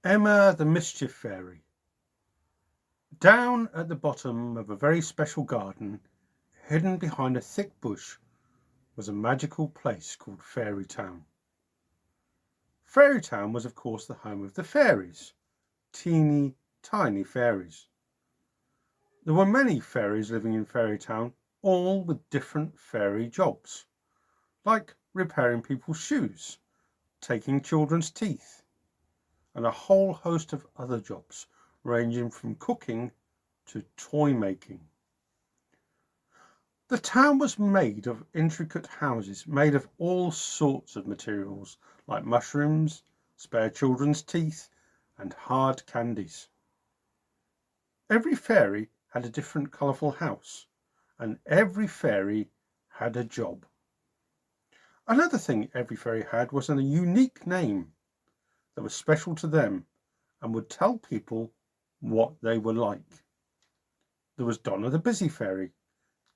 Emma the Mischief Fairy. Down at the bottom of a very special garden, hidden behind a thick bush, was a magical place called Fairy Town. Fairy Town was, of course, the home of the fairies, teeny, tiny fairies. There were many fairies living in Fairy Town, all with different fairy jobs, like repairing people's shoes, taking children's teeth, and a whole host of other jobs, ranging from cooking to toy making. The town was made of intricate houses made of all sorts of materials, like mushrooms, spare children's teeth, and hard candies. Every fairy had a different colourful house, and every fairy had a job. Another thing every fairy had was a unique name that was special to them and would tell people what they were like. There was Donna the Busy Fairy,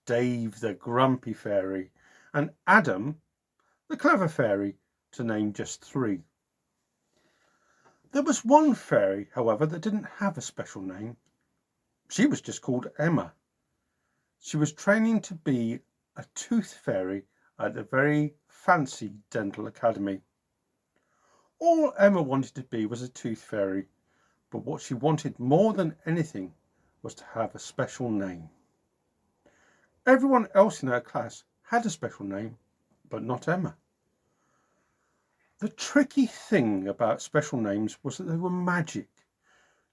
Dave the Grumpy Fairy, and Adam the Clever Fairy, to name just three. There was one fairy, however, that didn't have a special name. She was just called Emma. She was training to be a tooth fairy at the very fancy dental academy. All Emma wanted to be was a tooth fairy, but what she wanted more than anything was to have a special name. Everyone else in her class had a special name, but not Emma. The tricky thing about special names was that they were magic.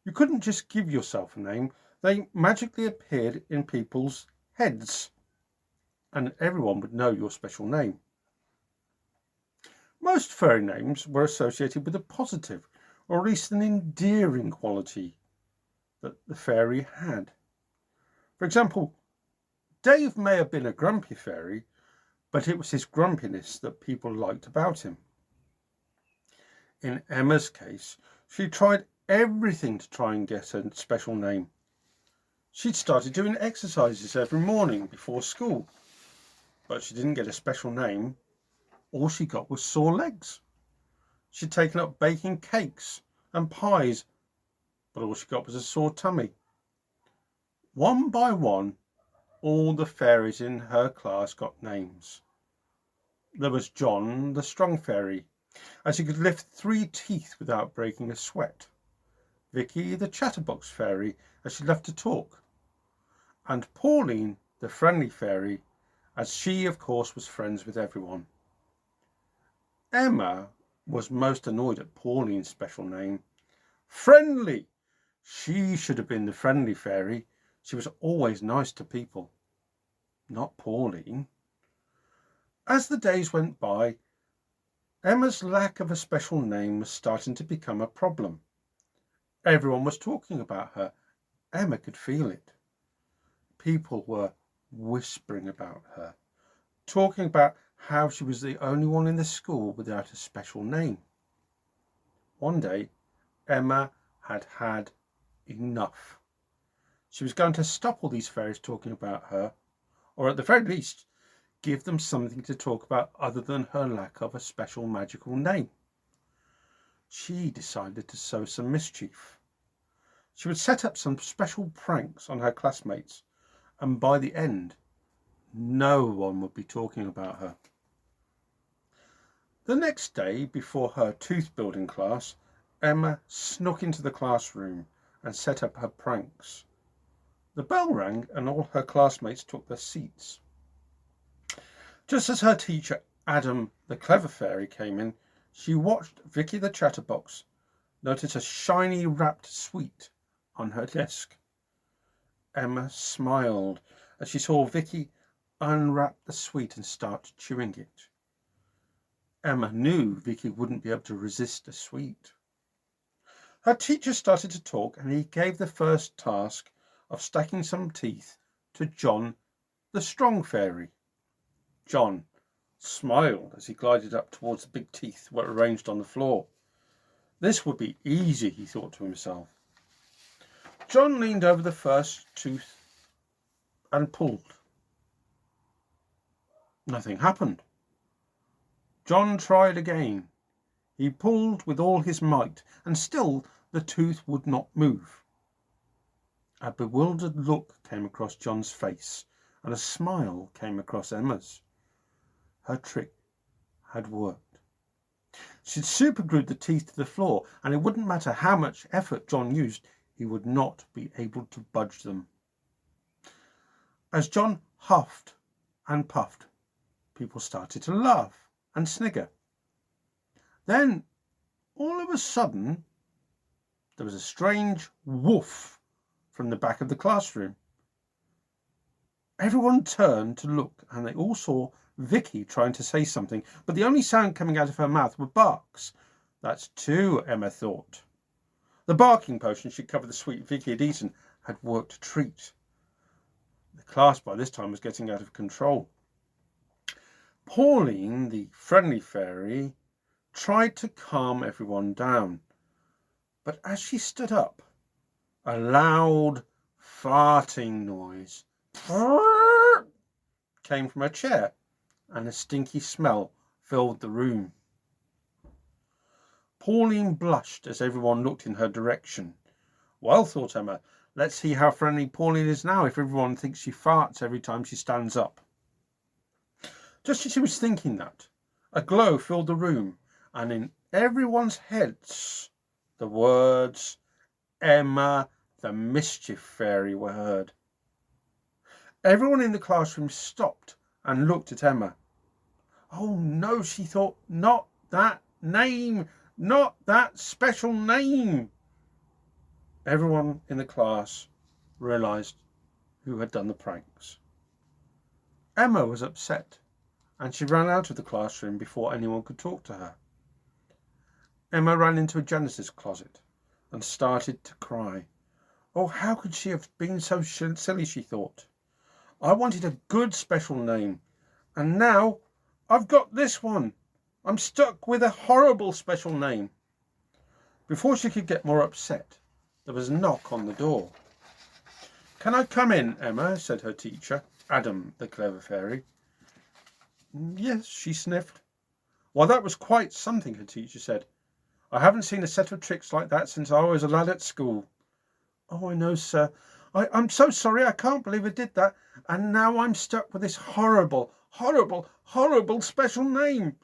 You couldn't just give yourself a name. They magically appeared in people's heads, and everyone would know your special name. Most fairy names were associated with a positive, or at least an endearing quality that the fairy had. For example, Dave may have been a grumpy fairy, but it was his grumpiness that people liked about him. In Emma's case, she tried everything to try and get a special name. She'd started doing exercises every morning before school, but she didn't get a special name. All she got was sore legs. She'd taken up baking cakes and pies, but all she got was a sore tummy. One by one, all the fairies in her class got names. There was John the Strong Fairy, as he could lift 3 teeth without breaking a sweat. Vicky the Chatterbox Fairy, as she loved to talk. And Pauline the Friendly Fairy, as she, of course, was friends with everyone. Emma was most annoyed at Pauline's special name. Friendly! She should have been the Friendly Fairy. She was always nice to people. Not Pauline. As the days went by, Emma's lack of a special name was starting to become a problem. Everyone was talking about her. Emma could feel it. People were whispering about her, talking about how she was the only one in the school without a special name. One day, Emma had had enough. She was going to stop all these fairies talking about her, or at the very least, give them something to talk about other than her lack of a special magical name. She decided to sow some mischief. She would set up some special pranks on her classmates, and by the end, no one would be talking about her. The next day, before her tooth building class, Emma snuck into the classroom and set up her pranks. The bell rang and all her classmates took their seats. Just as her teacher, Adam the Clever Fairy, came in, she watched Vicky the Chatterbox notice a shiny wrapped sweet on her desk. Emma smiled as she saw Vicky unwrap the sweet and start chewing it. Emma knew Vicky wouldn't be able to resist a sweet. Her teacher started to talk, and he gave the first task of stacking some teeth to John the Strong Fairy. John smiled as he glided up towards the big teeth that were arranged on the floor. This would be easy, he thought to himself. John leaned over the first tooth and pulled. Nothing happened. John tried again. He pulled with all his might, and still the tooth would not move. A bewildered look came across John's face, and a smile came across Emma's. Her trick had worked. She'd superglued the teeth to the floor, and it wouldn't matter how much effort John used, he would not be able to budge them. As John huffed and puffed, people started to laugh and snigger. Then, all of a sudden, there was a strange woof from the back of the classroom. Everyone turned to look, and they all saw Vicky trying to say something, but the only sound coming out of her mouth were barks. That's two, Emma thought. The barking potion she'd covered the sweet Vicky had eaten had worked a treat. The class by this time was getting out of control. Pauline, the friendly fairy, tried to calm everyone down, but as she stood up, a loud farting noise came from her chair, and a stinky smell filled the room. Pauline blushed as everyone looked in her direction. Well, thought Emma, let's see how friendly Pauline is now if everyone thinks she farts every time she stands up. Just as she was thinking that, a glow filled the room, and in everyone's heads the words, Emma the Mischief Fairy, were heard. Everyone in the classroom stopped and looked at Emma. Oh no, she thought, not that name, not that special name. Everyone in the class realised who had done the pranks. Emma was upset, and she ran out of the classroom before anyone could talk to her. Emma ran into a janitor's closet and started to cry. Oh, how could she have been so silly, she thought. I wanted a good special name, and now I've got this one. I'm stuck with a horrible special name. Before she could get more upset, there was a knock on the door. Can I come in, Emma? Said her teacher, Adam, the clever fairy. Yes, she sniffed. Well, that was quite something, her teacher said. I haven't seen a set of tricks like that since I was a lad at school. Oh, I know, sir. I'm so sorry. I can't believe I did that. And now I'm stuck with this horrible, horrible, horrible special name.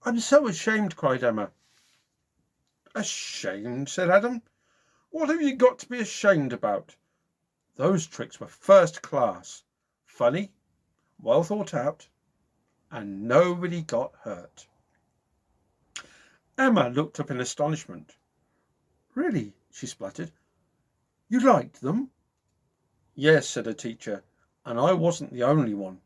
I'm so ashamed, cried Emma. Ashamed, said Adam. What have you got to be ashamed about? Those tricks were first class, funny, well thought out, and nobody got hurt. Emma looked up in astonishment. Really, she spluttered. You liked them? Yes, said her teacher, and I wasn't the only one.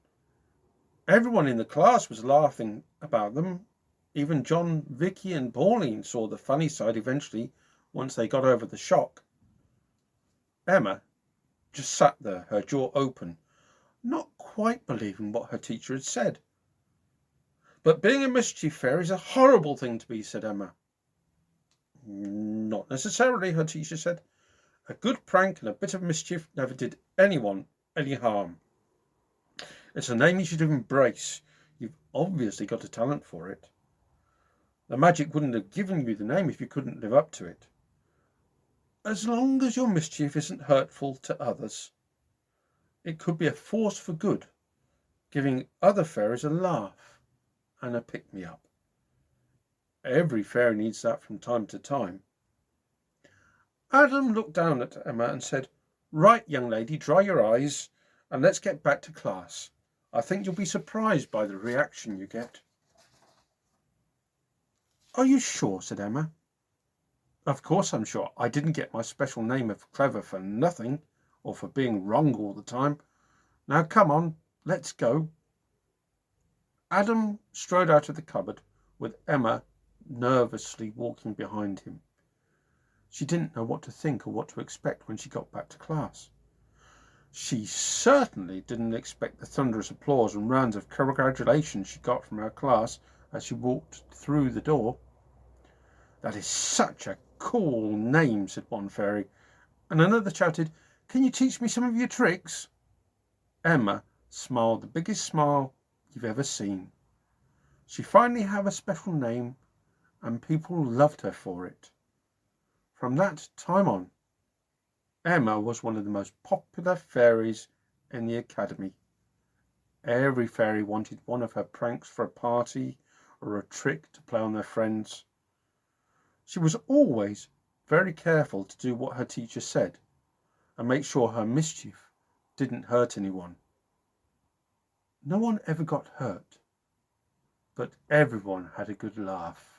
Everyone in the class was laughing about them. Even John, Vicky and Pauline saw the funny side eventually once they got over the shock. Emma just sat there, her jaw open, not quite believing what her teacher had said. But being a mischief fairy is a horrible thing to be, said Emma. Not necessarily, her teacher said. A good prank and a bit of mischief never did anyone any harm. It's a name you should embrace. You've obviously got a talent for it. The magic wouldn't have given you the name if you couldn't live up to it. As long as your mischief isn't hurtful to others, it could be a force for good, giving other fairies a laugh and a pick-me-up. Every fairy needs that from time to time. Adam looked down at Emma and said, Right, young lady, dry your eyes and let's get back to class. I think you'll be surprised by the reaction you get. Are you sure? Said Emma. Of course I'm sure. I didn't get my special name of clever for nothing, or for being wrong all the time. Now come on, let's go. Adam strode out of the cupboard with Emma nervously walking behind him. She didn't know what to think or what to expect when she got back to class. She certainly didn't expect the thunderous applause and rounds of congratulations she got from her class as she walked through the door. That is such a cool name, said one fairy, and another shouted, Can you teach me some of your tricks? Emma smiled the biggest smile you've ever seen. She finally had a special name, and people loved her for it. From that time on, Emma was one of the most popular fairies in the academy. Every fairy wanted one of her pranks for a party or a trick to play on their friends. She was always very careful to do what her teacher said and make sure her mischief didn't hurt anyone. No one ever got hurt, but everyone had a good laugh.